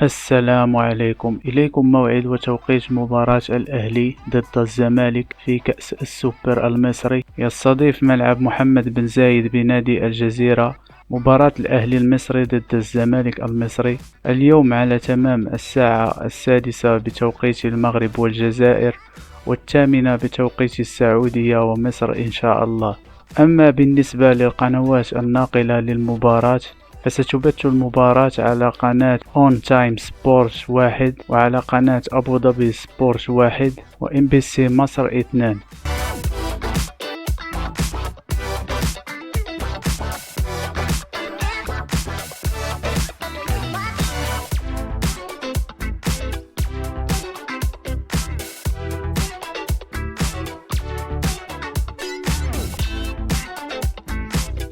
السلام عليكم. إليكم موعد وتوقيت مباراة الأهلي ضد الزمالك في كأس السوبر المصري. يستضيف ملعب محمد بن زايد بنادي الجزيرة مباراة الأهلي المصري ضد الزمالك المصري اليوم على تمام الساعة 6 بتوقيت المغرب والجزائر، 8 بتوقيت السعودية ومصر إن شاء الله. أما بالنسبة للقنوات الناقلة للمباراة فستبث المباراة على قناة اون تايم سبورت 1 وعلى قناة أبو ظبي سبورت 1 وام بي سي مصر 2.